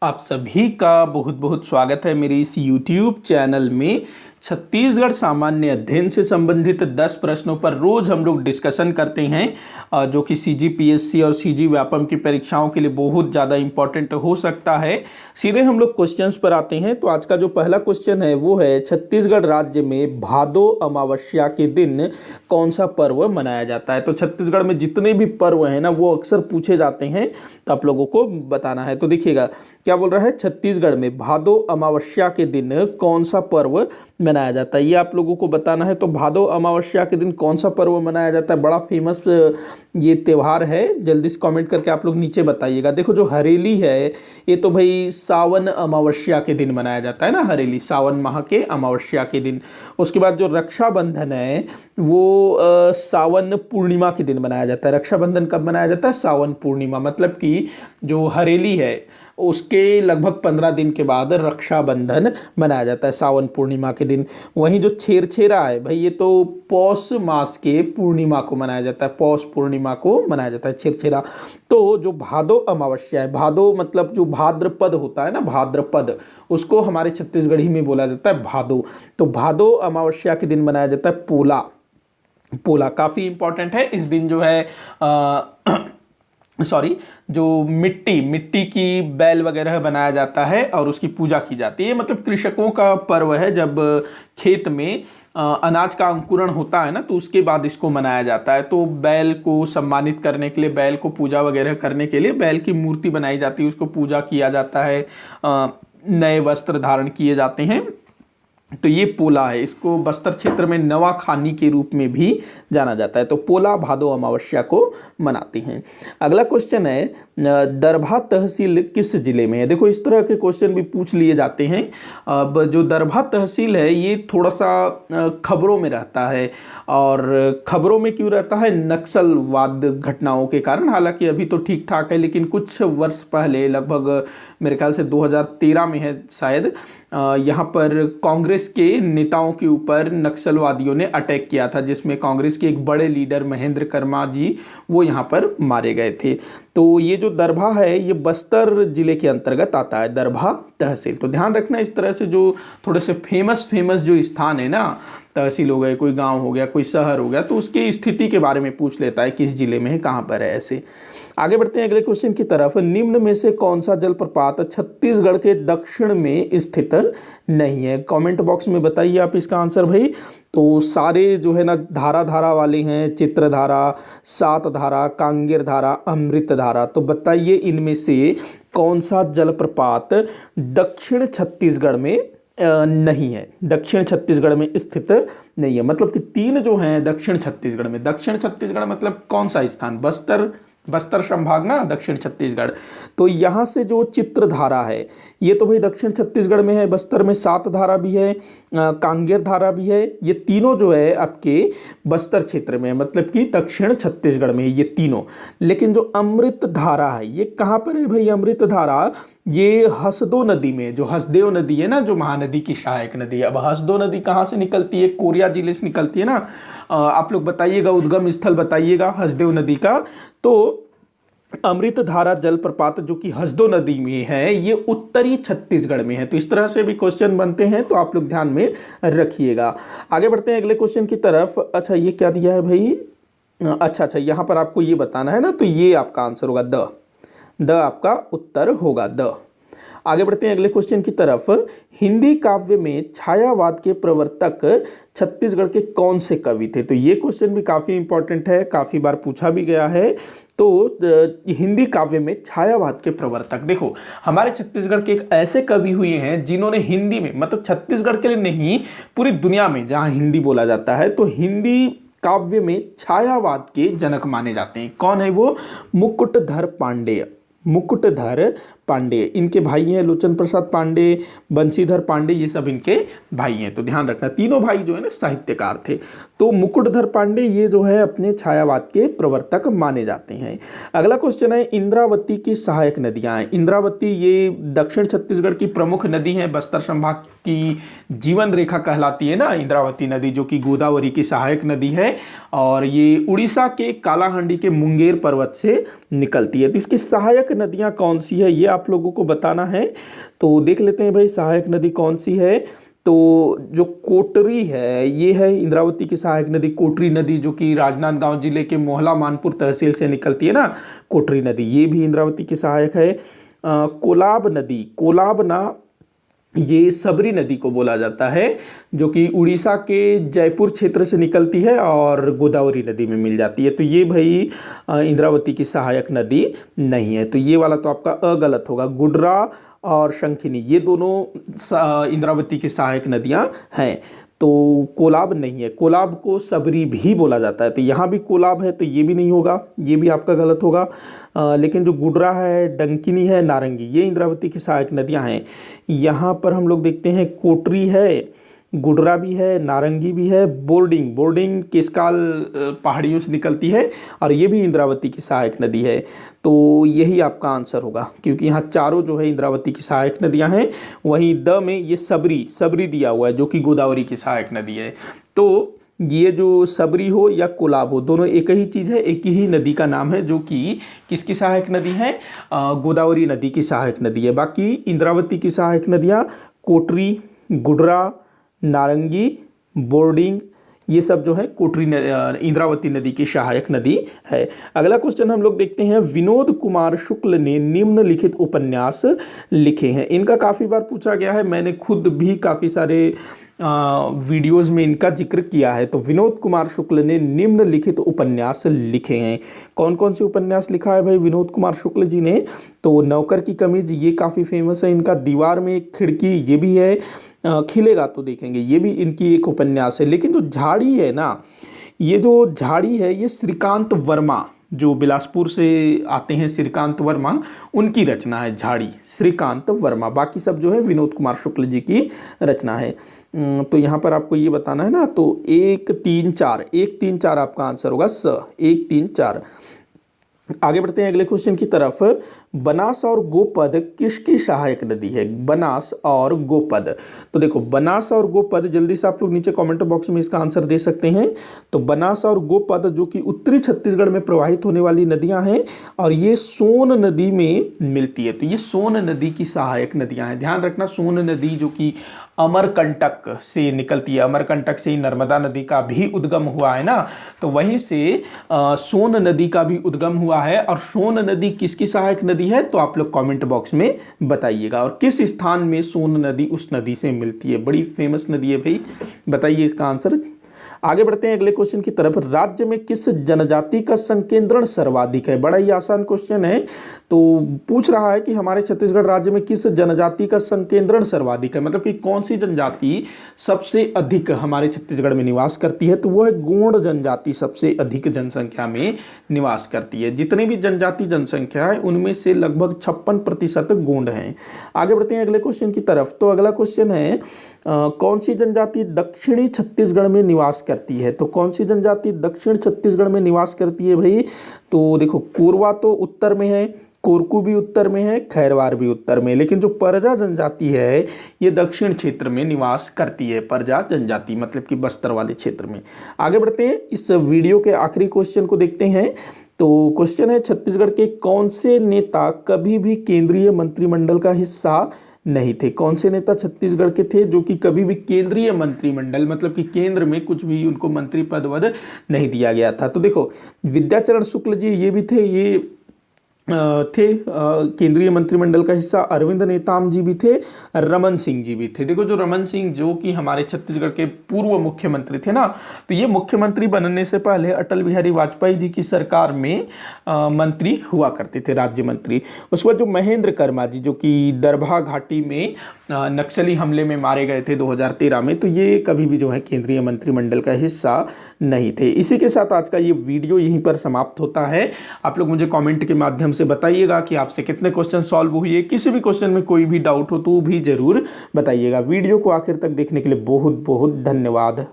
आप सभी का बहुत बहुत स्वागत है मेरे इस YouTube चैनल में। छत्तीसगढ़ सामान्य अध्ययन से संबंधित 10 प्रश्नों पर रोज हम लोग डिस्कशन करते हैं, जो कि CGPSC और CG व्यापम की परीक्षाओं के लिए बहुत ज़्यादा इंपॉर्टेंट हो सकता है। सीधे हम लोग क्वेश्चंस पर आते हैं। तो आज का जो पहला क्वेश्चन है वो है, छत्तीसगढ़ राज्य में भादो अमावस्या के दिन कौन सा पर्व मनाया जाता है। तो छत्तीसगढ़ में जितने भी पर्व हैं ना वो अक्सर पूछे जाते हैं, तो आप लोगों को बताना है। तो देखिएगा क्या बोल रहा है, छत्तीसगढ़ में भादो अमावस्या के दिन कौन सा पर्व मनाया जाता है, ये आप लोगों को बताना है। तो भादो अमावस्या के दिन कौन सा पर्व मनाया जाता है, बड़ा फेमस ये त्यौहार है। जल्दी से कमेंट करके आप लोग नीचे बताइएगा। देखो जो हरेली है ये तो भाई सावन अमावस्या के दिन मनाया जाता है ना, हरेली सावन माह के अमावस्या के दिन। उसके बाद जो रक्षाबंधन है वो सावन पूर्णिमा के दिन मनाया जाता है। रक्षाबंधन कब मनाया जाता है, सावन पूर्णिमा। मतलब कि जो हरेली है उसके लगभग 15 दिन के बाद रक्षाबंधन मनाया जाता है, सावन पूर्णिमा के दिन। वहीं जो छेरछेरा है भाई ये तो पौष मास के पूर्णिमा को मनाया जाता है, पौष पूर्णिमा को मनाया जाता है छेरछेरा। तो जो भादो अमावस्या है, भादो मतलब जो भाद्रपद होता है ना, भाद्रपद, उसको हमारे छत्तीसगढ़ी में बोला जाता है भादो। तो भादो अमावस्या के दिन मनाया जाता है पोला। पोला काफ़ी इंपॉर्टेंट है। इस दिन जो है जो मिट्टी की बैल वगैरह बनाया जाता है और उसकी पूजा की जाती है। मतलब कृषकों का पर्व है। जब खेत में अनाज का अंकुरण होता है ना, तो उसके बाद इसको मनाया जाता है। तो बैल को सम्मानित करने के लिए, बैल को पूजा वगैरह करने के लिए बैल की मूर्ति बनाई जाती है, उसको पूजा किया जाता है, नए वस्त्र धारण किए जाते हैं। तो ये पोला है, इसको बस्तर क्षेत्र में नवाखानी के रूप में भी जाना जाता है। तो पोला भादो अमावस्या को मनाते हैं। अगला क्वेश्चन है, दरभा तहसील किस जिले में है। देखो इस तरह के क्वेश्चन भी पूछ लिए जाते हैं। अब जो दरभा तहसील है ये थोड़ा सा खबरों में रहता है, और खबरों में क्यों रहता है, नक्सलवाद घटनाओं के कारण। हालांकि अभी तो ठीक ठाक है, लेकिन कुछ वर्ष पहले, लगभग मेरे ख्याल से 2013 में है शायद, यहाँ पर कांग्रेस के नेताओं के ऊपर नक्सलवादियों ने अटैक किया था, जिसमें कांग्रेस के एक बड़े लीडर महेंद्र कर्मा जी वो यहाँ पर मारे गए थे। तो ये जो दरभा है ये बस्तर जिले के अंतर्गत आता है, दरभा तहसील। तो ध्यान रखना, इस तरह से जो थोड़े से फेमस जो स्थान है ना, तहसील हो गए, कोई गांव हो गया, कोई शहर हो गया, तो उसकी स्थिति के बारे में पूछ लेता है, किस जिले में है, कहाँ पर है। ऐसे आगे बढ़ते हैं अगले क्वेश्चन की तरफ। निम्न में से कौन सा जलप्रपात छत्तीसगढ़ के दक्षिण में स्थित नहीं है। कमेंट बॉक्स में बताइए आप इसका आंसर भाई। तो सारे जो है ना धारा वाले हैं, चित्रधारा, सात धारा, कांगेर धारा, अमृत धारा। तो बताइए इनमें से कौन सा जलप्रपात दक्षिण छत्तीसगढ़ में नहीं है, दक्षिण छत्तीसगढ़ में स्थित नहीं है। मतलब कि 3 जो हैं दक्षिण छत्तीसगढ़ में। दक्षिण छत्तीसगढ़ मतलब कौन सा स्थान, बस्तर संभाग ना, दक्षिण छत्तीसगढ़। तो यहाँ से जो चित्रधारा है ये तो भाई दक्षिण छत्तीसगढ़ में है। बस्तर में सात धारा भी है, कांगेर धारा भी है। ये तीनों जो है आपके बस्तर क्षेत्र में है, मतलब कि दक्षिण छत्तीसगढ़ में है ये तीनों। लेकिन जो अमृत धारा है ये कहाँ पर है भाई, अमृत धारा ये हसदो नदी में, जो हसदेव नदी है ना, जो महानदी की सहायक नदी है। अब हसदो नदी कहाँ से निकलती है, कोरिया जिले से निकलती है ना। आप लोग बताइएगा, उद्गम स्थल बताइएगा हसदेव नदी का। तो अमृत धारा जलप्रपात जो कि हसदो नदी में है ये उत्तरी छत्तीसगढ़ में है। तो इस तरह से भी क्वेश्चन बनते हैं, तो आप लोग ध्यान में रखिएगा। आगे बढ़ते हैं अगले क्वेश्चन की तरफ। अच्छा ये क्या दिया है भाई, अच्छा यहाँ पर आपको ये बताना है ना, तो ये आपका आंसर होगा द आपका उत्तर होगा द। आगे बढ़ते हैं अगले क्वेश्चन की तरफ। हिंदी काव्य में छायावाद के प्रवर्तक छत्तीसगढ़ के कौन से कवि थे। तो ये क्वेश्चन भी काफ़ी इंपॉर्टेंट है, काफ़ी बार पूछा भी गया है। तो हिंदी काव्य में छायावाद के प्रवर्तक, देखो हमारे छत्तीसगढ़ के एक ऐसे कवि हुए हैं जिन्होंने हिंदी में, मतलब छत्तीसगढ़ के लिए नहीं पूरी दुनिया में जहाँ हिंदी बोला जाता है, तो हिंदी काव्य में छायावाद के जनक माने जाते हैं। कौन है वो, मुकुटधर पांडेय। मुकुटधर पांडे, इनके भाई हैं लोचन प्रसाद पांडे, बंशीधर पांडे, ये सब इनके भाई हैं। तो ध्यान रखना, तीनों भाई जो है ना साहित्यकार थे। तो मुकुटधर पांडे ये जो है अपने छायावाद के प्रवर्तक माने जाते हैं। अगला क्वेश्चन है, इंद्रावती की सहायक नदियां हैं। इंद्रावती ये दक्षिण छत्तीसगढ़ की प्रमुख नदी है, बस्तर संभाग की जीवन रेखा कहलाती है ना इंद्रावती नदी, जो कि गोदावरी की सहायक नदी है और ये उड़ीसा के कालाहांडी के मुंगेर पर्वत से निकलती है। तो इसकी सहायक नदियाँ कौन सी है ये आप लोगों को बताना है। तो देख लेते हैं भाई सहायक नदी कौन सी है। तो जो कोटरी है ये है इंद्रावती की सहायक नदी, कोटरी नदी, जो कि राजनांदगांव जिले के मोहला मानपुर तहसील से निकलती है ना कोटरी नदी, ये भी इंद्रावती की सहायक है। कोलाब नदी, कोलाब ना ये सबरी नदी को बोला जाता है, जो कि उड़ीसा के जयपुर क्षेत्र से निकलती है और गोदावरी नदी में मिल जाती है। तो ये भाई इंद्रावती की सहायक नदी नहीं है। तो ये वाला तो आपका गलत होगा। गुडरा और शंखिनी ये दोनों इंद्रावती की सहायक नदियां हैं। तो कोलाब नहीं है, कोलाब को सबरी भी बोला जाता है। तो यहाँ भी कोलाब है तो ये भी नहीं होगा, ये भी आपका गलत होगा। लेकिन जो गुडरा है, डंकिनी है, नारंगी ये इंद्रावती की सहायक नदियाँ हैं। यहाँ पर हम लोग देखते हैं कोटरी है, गुडरा भी है, नारंगी भी है, बोर्डिंग, बोर्डिंग केशकाल पहाड़ियों से निकलती है और ये भी इंद्रावती की सहायक नदी है। तो यही आपका आंसर होगा, क्योंकि यहाँ चारों जो है इंद्रावती की सहायक नदियाँ हैं। वहीं द में ये सबरी, सबरी दिया हुआ है जो कि गोदावरी की सहायक नदी है। तो ये जो सबरी हो या कोलाब हो, दोनों एक ही चीज़ है, एक ही नदी का नाम है, जो कि किसकी सहायक नदी है, गोदावरी नदी की सहायक नदी है। बाकी इंद्रावती की सहायक नदियाँ कोटरी, गुडरा, नारंगी, बोर्डिंग ये सब जो है कोटरी इंद्रावती नदी की सहायक नदी है। अगला क्वेश्चन हम लोग देखते हैं, विनोद कुमार शुक्ल ने निम्नलिखित उपन्यास लिखे हैं। इनका काफ़ी बार पूछा गया है, मैंने खुद भी काफ़ी सारे वीडियोज़ में इनका जिक्र किया है। तो विनोद कुमार शुक्ल ने निम्नलिखित उपन्यास लिखे हैं। कौन कौन से उपन्यास लिखा है भाई विनोद कुमार शुक्ल जी ने? तो नौकर की कमीज ये काफ़ी फेमस है इनका, दीवार में एक खिड़की ये भी है, खिलेगा तो देखेंगे ये भी इनकी एक उपन्यास है। लेकिन जो झाड़ी है ना, ये जो झाड़ी है ये श्रीकांत वर्मा, जो बिलासपुर से आते हैं श्रीकांत वर्मा, उनकी रचना है झाड़ी, श्रीकांत वर्मा। बाकी सब जो है विनोद कुमार शुक्ल जी की रचना है। तो यहाँ पर आपको ये बताना है ना, तो 1 3 4, 1 3 4 आपका आंसर होगा, 1 3 4। आगे बढ़ते हैं अगले क्वेश्चन की तरफ। बनास और गोपद किसकी सहायक नदी है? बनास और गोपद। तो देखो बनास और गोपद, जल्दी से आप लोग नीचे कमेंट बॉक्स में इसका आंसर दे सकते हैं। तो बनास और गोपद जो कि उत्तरी छत्तीसगढ़ में प्रवाहित होने वाली नदियां हैं और ये सोन नदी में मिलती है। तो ये सोन नदी की सहायक नदियां हैं। ध्यान रखना, सोन नदी जो कि अमरकंटक से निकलती है, अमरकंटक से ही नर्मदा नदी का भी उद्गम हुआ है ना, तो वहीं से सोन नदी का भी उद्गम हुआ है। और सोन नदी किसकी सहायक नदी है? तो आप लोग कमेंट बॉक्स में बताइएगा। और किस स्थान में सोन नदी उस नदी से मिलती है? बड़ी फेमस नदी है भाई, बताइए इसका आंसर। आगे बढ़ते हैं अगले क्वेश्चन की तरफ। राज्य में किस जनजाति का संकेंद्रण सर्वाधिक है? बड़ा ही आसान क्वेश्चन है। तो पूछ रहा है कि हमारे छत्तीसगढ़ राज्य में किस जनजाति का संकेंद्रण सर्वाधिक है, मतलब कि कौन सी जनजाति सबसे अधिक हमारे छत्तीसगढ़ में निवास करती है? तो वो है गोंड जनजाति, सबसे अधिक जनसंख्या में निवास करती है। जितने भी जनजाति जनसंख्या है उनमें से लगभग 56% गोंड हैं। आगे बढ़ते हैं अगले क्वेश्चन की तरफ। तो अगला क्वेश्चन है, कौन सी जनजाति दक्षिणी छत्तीसगढ़ में निवास करती है? तो कौन सी जनजाति दक्षिण छत्तीसगढ़ में निवास करती है भाई? तो देखो कोरवा तो उत्तर में है, कोरकू भी उत्तर में है, खैरवार भी उत्तर में, लेकिन जो परजा जनजाति है ये दक्षिण क्षेत्र में निवास करती है। परजा जनजाति मतलब कि बस्तर वाले क्षेत्र में। आगे बढ़ते हैं, इस वीडियो के आखिरी क्वेश्चन को देखते हैं। तो क्वेश्चन है, छत्तीसगढ़ के कौन से नेता कभी भी केंद्रीय मंत्रिमंडल का हिस्सा नहीं थे? कौन से नेता छत्तीसगढ़ के थे जो कि कभी भी केंद्रीय मंत्रिमंडल मतलब कि केंद्र में कुछ भी उनको मंत्री पद वद नहीं दिया गया था? तो देखो विद्याचरण शुक्ल जी ये भी थे, ये थे केंद्रीय मंत्रिमंडल का हिस्सा। अरविंद नेताम जी भी थे, रमन सिंह जी भी थे। देखो जो रमन सिंह जो कि हमारे छत्तीसगढ़ के पूर्व मुख्यमंत्री थे ना, तो ये मुख्यमंत्री बनने से पहले अटल बिहारी वाजपेयी जी की सरकार में मंत्री हुआ करते थे, राज्य मंत्री। उसके बाद जो महेंद्र कर्मा जी जो कि दरभा घाटी में नक्सली हमले में मारे गए थे 2013 में, तो ये कभी भी जो है केंद्रीय मंत्रिमंडल का हिस्सा नहीं थे। इसी के साथ आज का ये वीडियो यहीं पर समाप्त होता है। आप लोग मुझे कमेंट के माध्यम से बताइएगा कि आपसे कितने क्वेश्चन सॉल्व हुए। किसी भी क्वेश्चन में कोई भी डाउट हो तो भी जरूर बताइएगा। वीडियो को आखिर तक देखने के लिए बहुत बहुत धन्यवाद।